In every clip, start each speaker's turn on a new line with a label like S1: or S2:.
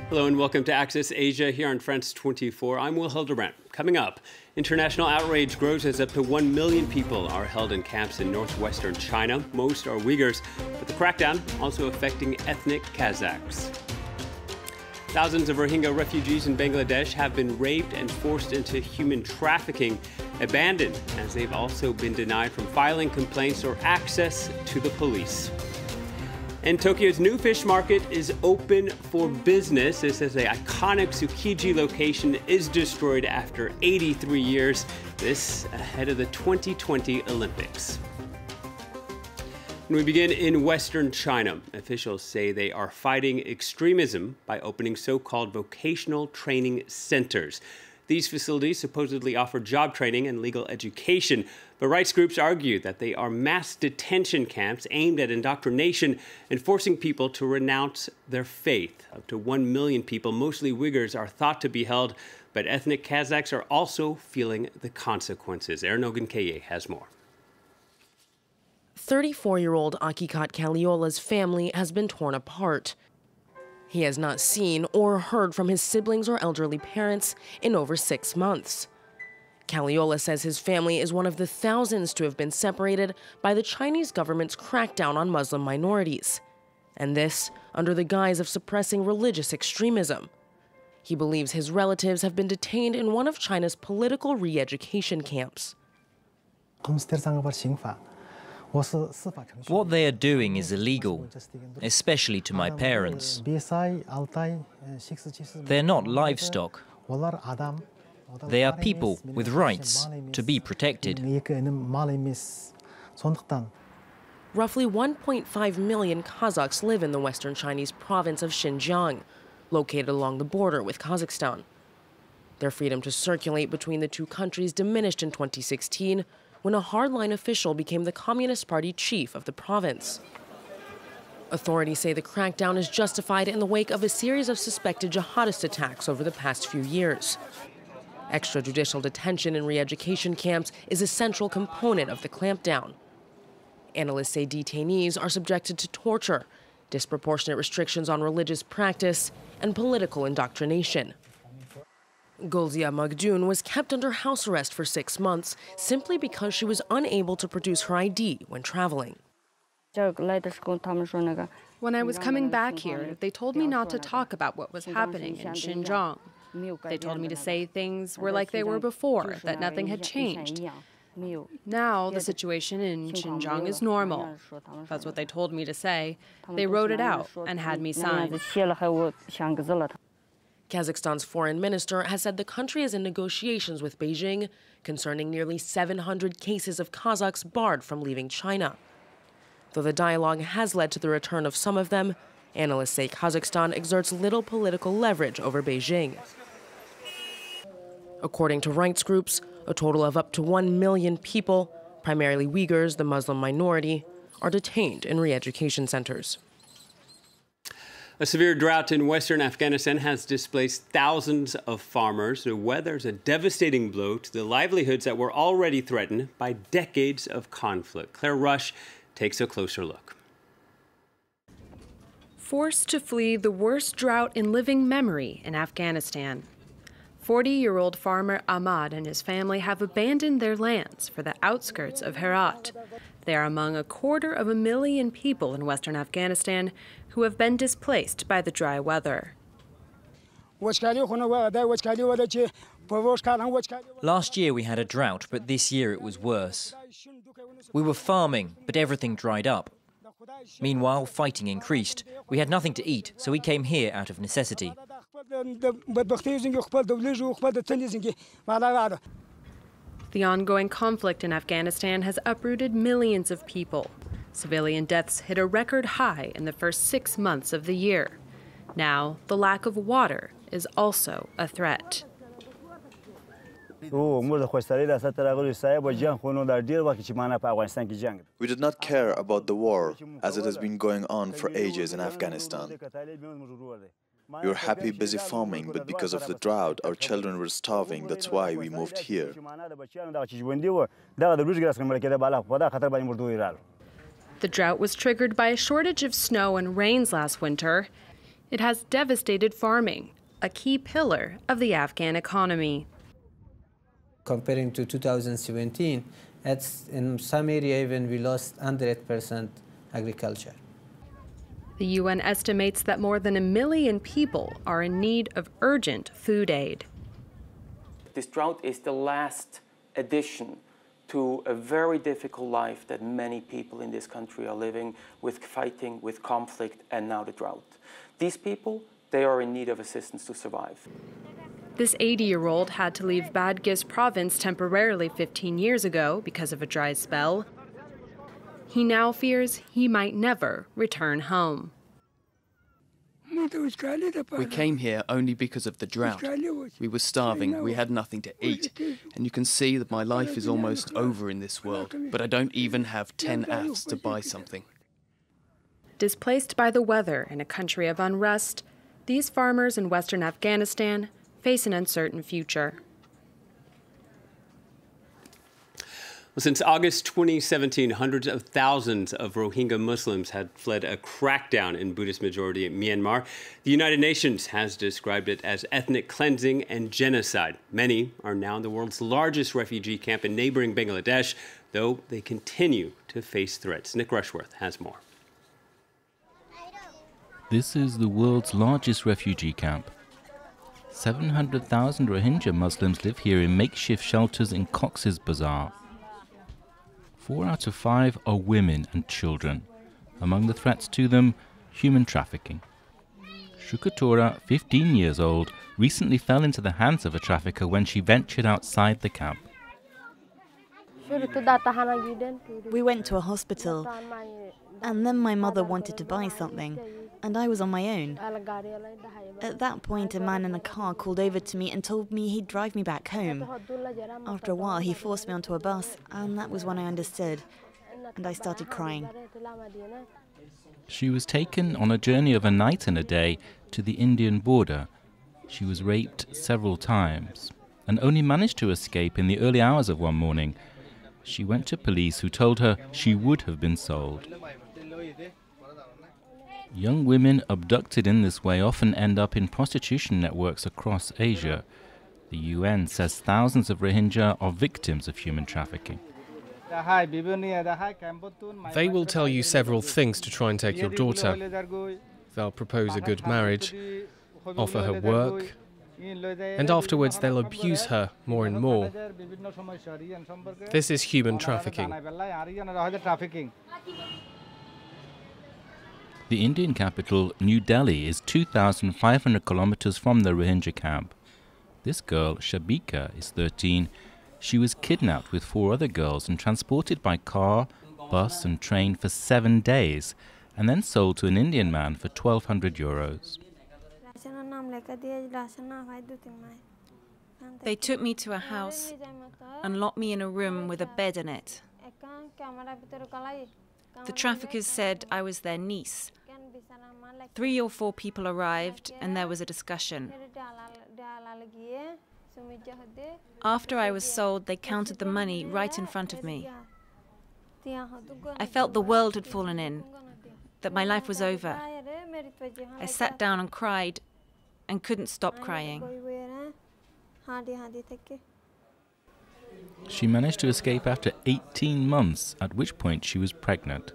S1: Hello and welcome to Access Asia here on France 24. I'm Will Hildebrand. Coming up, international outrage grows as up to 1 million people are held in camps in northwestern China. Most are Uyghurs, but the crackdown also affecting ethnic Kazakhs. Thousands of Rohingya refugees in Bangladesh have been raped and forced into human trafficking, abandoned as they've also been denied from filing complaints or access to the police. And Tokyo's new fish market is open for business. This is the iconic Tsukiji location is destroyed after 83 years. This ahead of the 2020 Olympics. And we begin in Western China. Officials say they are fighting extremism by opening so-called vocational training centers. These facilities supposedly offer job training and legal education, but rights groups argue that they are mass detention camps aimed at indoctrination and forcing people to renounce their faith. Up to 1 million people, mostly Uyghurs, are thought to be held, but ethnic Kazakhs are also feeling the consequences. Ernogan Keye has more.
S2: 34-year-old Akikat Kaliola's family has been torn apart. He has not seen or heard from his siblings or elderly parents in over 6 months. Kaliola says his family is one of the thousands to have been separated by the Chinese government's crackdown on Muslim minorities, and this under the guise of suppressing religious extremism. He believes his relatives have been detained in one of China's political re-education camps.
S3: What they are doing is illegal, especially to my parents. They're not livestock. They are people with rights to be protected.
S2: Roughly 1.5 million Kazakhs live in the western Chinese province of Xinjiang, located along the border with Kazakhstan. Their freedom to circulate between the two countries diminished in 2016 when a hardline official became the Communist Party chief of the province. Authorities say the crackdown is justified in the wake of a series of suspected jihadist attacks over the past few years. Extrajudicial detention in re-education camps is a central component of the clampdown. Analysts say detainees are subjected to torture, disproportionate restrictions on religious practice, and political indoctrination. Golzia Magdun was kept under house arrest for 6 months simply because she was unable to produce her ID when traveling.
S4: When I was coming back here, they told me not to talk about what was happening in Xinjiang. They told me to say things were like they were before, that nothing had changed. Now the situation in Xinjiang is normal. That's what they told me to say. They wrote it out and had me sign.
S2: Kazakhstan's foreign minister has said the country is in negotiations with Beijing concerning nearly 700 cases of Kazakhs barred from leaving China. Though the dialogue has led to the return of some of them, analysts say Kazakhstan exerts little political leverage over Beijing. According to rights groups, a total of up to 1 million people, primarily Uyghurs, the Muslim minority, are detained in re-education centers.
S1: A severe drought in western Afghanistan has displaced thousands of farmers. The weather is a devastating blow to the livelihoods that were already threatened by decades of conflict. Claire Rush takes a closer look.
S4: Forced to flee the worst drought in living memory in Afghanistan. 40-year-old farmer Ahmad and his family have abandoned their lands for the outskirts of Herat. They are among 250,000 people in western Afghanistan who have been displaced by the dry weather.
S3: Last year we had a drought, but this year it was worse. We were farming, but everything dried up. Meanwhile, fighting increased. We had nothing to eat, so we came here out of necessity.
S4: The ongoing conflict in Afghanistan has uprooted millions of people. Civilian deaths hit a record high in the first 6 months of the year. Now, the lack of water is also a threat.
S5: We did
S6: not care about the war, as it has been going on for ages in Afghanistan. We were happy busy farming, but because of the drought, our children were starving. That's why we moved here.
S4: The drought was triggered by a shortage of snow and rains last winter. It has devastated farming, a key pillar of the Afghan economy.
S7: Comparing to 2017, in some area even we lost 100% agriculture.
S4: The UN estimates that more than 1 million people are in need of urgent food aid.
S8: This drought is the last addition to a very difficult life that many people in this country are living with, fighting with conflict and now the drought. These people, they are in need of assistance to survive.
S4: This 80-year-old had to leave Badghis province temporarily 15 years ago because of a dry spell. He now fears he might never return home.
S9: We came here only because of the drought. We were starving, we had nothing to eat, and you can see that my life is almost over in this world, but I don't even have 10 AFs to buy something.
S4: Displaced by the weather in a country of unrest, these farmers in western Afghanistan face an uncertain future.
S1: Well, since August 2017, hundreds of thousands of Rohingya Muslims had fled a crackdown in Buddhist-majority Myanmar. The United Nations has described it as ethnic cleansing and genocide. Many are now in the world's largest refugee camp in neighbouring Bangladesh, though they continue to face threats. Nick Rushworth has more.
S10: This is the world's largest refugee camp. 700,000 Rohingya Muslims live here in makeshift shelters in Cox's Bazar. 4 out of 5 are women and children. Among the threats to them, human trafficking. Shukatora, 15 years old, recently fell into the hands of a trafficker when she ventured outside the camp.
S11: We went to a hospital, and then my mother wanted to buy something, and I was on my own. At that point, a man in a car called over to me and told me he'd drive me back home. After a while, he forced me onto a bus, and that was when I understood, and I started crying.
S10: She was taken on a journey of a night and a day to the Indian border. She was raped several times, and only managed to escape in the early hours of one morning. She went to police, who told her she would have been sold. Young women abducted in this way often end up in prostitution networks across Asia. The UN says thousands of Rohingya are victims of human trafficking.
S12: They will tell you several things to try and take your daughter. They'll propose a good marriage, offer her work, and afterwards they'll abuse her more and more. This is human trafficking.
S10: The Indian capital, New Delhi, is 2,500 kilometers from the Rohingya camp. This girl, Shabika, is 13. She was kidnapped with 4 other girls and transported by car, bus and train for 7 days, and then sold to an Indian man for 1,200 euros.
S11: They took me to a house and locked me in a room with a bed in it. The traffickers said I was their niece. 3 or 4 people arrived and there was a discussion. After I was sold, they counted the money right in front of me. I felt the world had fallen in, that my life was over. I sat down and cried and couldn't stop crying.
S10: She managed to escape after 18 months, at which point she was pregnant.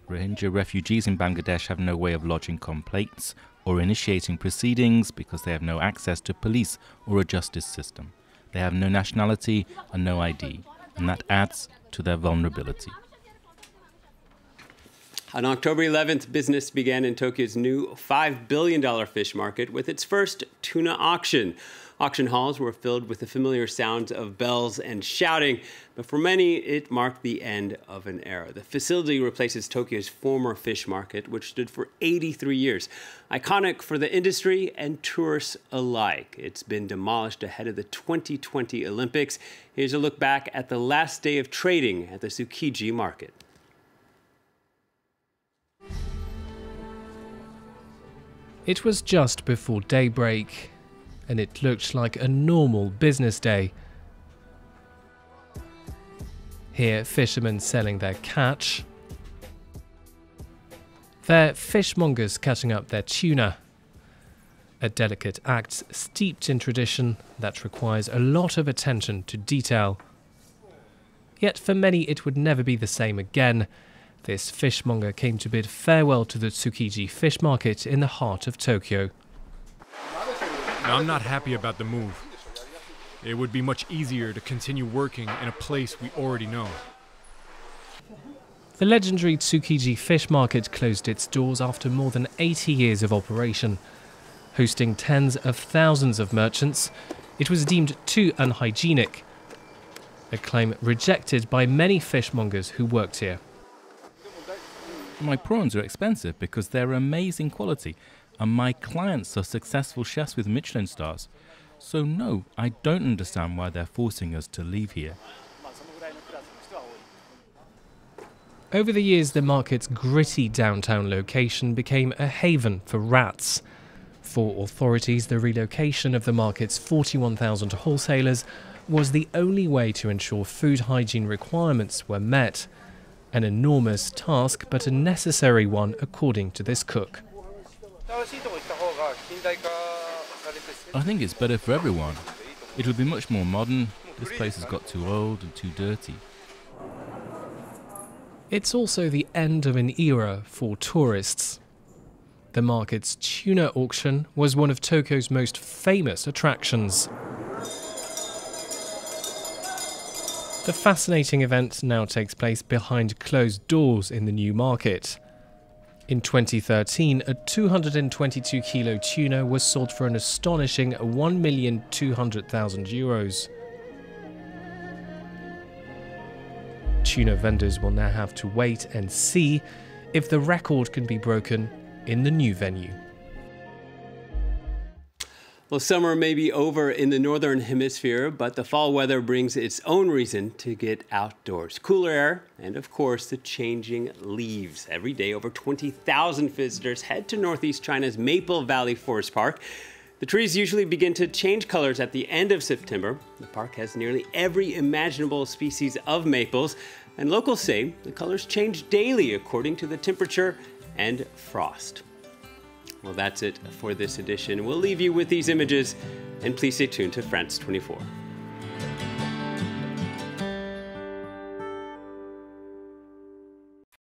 S10: Rohingya refugees in Bangladesh have no way of lodging complaints or initiating proceedings because they have no access to police or a justice system. They have no nationality and no ID, and that adds to their vulnerability.
S1: On October 11th, business began in Tokyo's new $5 billion fish market with its first tuna auction. Auction halls were filled with the familiar sounds of bells and shouting, but for many, it marked the end of an era. The facility replaces Tokyo's former fish market, which stood for 83 years. Iconic for the industry and tourists alike. It's been demolished ahead of the 2020 Olympics. Here's a look back at the last day of trading at the Tsukiji market.
S12: It was just before daybreak, and it looked like a normal business day. Here, fishermen selling their catch, They're fishmongers cutting up their tuna, a delicate act steeped in tradition that requires a lot of attention to detail. Yet for many it would never be the same again. This fishmonger came to bid farewell to the Tsukiji fish market in the heart of Tokyo.
S13: Now, I'm not happy about the move. It would be much easier to continue working in a place we already know.
S12: The legendary Tsukiji fish market closed its doors after more than 80 years of operation. Hosting tens of thousands of merchants, it was deemed too unhygienic, a claim rejected by many fishmongers who worked here.
S10: My prawns are expensive because they're amazing quality, and my clients are successful chefs with Michelin stars. So no, I don't understand why they're forcing us to leave here.
S12: Over the years, the market's gritty downtown location became a haven for rats. For authorities, the relocation of the market's 41,000 wholesalers was the only way to ensure food hygiene requirements were met. An enormous task, but a necessary one, according to this cook.
S10: I think it's better for everyone. It would be much more modern. This place has got too old and too dirty.
S12: It's also the end of an era for tourists. The market's tuna auction was one of Tokyo's most famous attractions. The fascinating event now takes place behind closed doors in the new market. In 2013, a 222-kilo tuna was sold for an astonishing €1,200,000. Tuna vendors will now have to wait and see if the record can be broken in the new venue.
S1: Well, summer may be over in the northern hemisphere, but the fall weather brings its own reason to get outdoors. Cooler air and, of course, the changing leaves. Every day, over 20,000 visitors head to northeast China's Maple Valley Forest Park. The trees usually begin to change colors at the end of September. The park has nearly every imaginable species of maples, and locals say the colors change daily according to the temperature and frost. Well, that's it for this edition. We'll leave you with these images, and please stay tuned to France 24.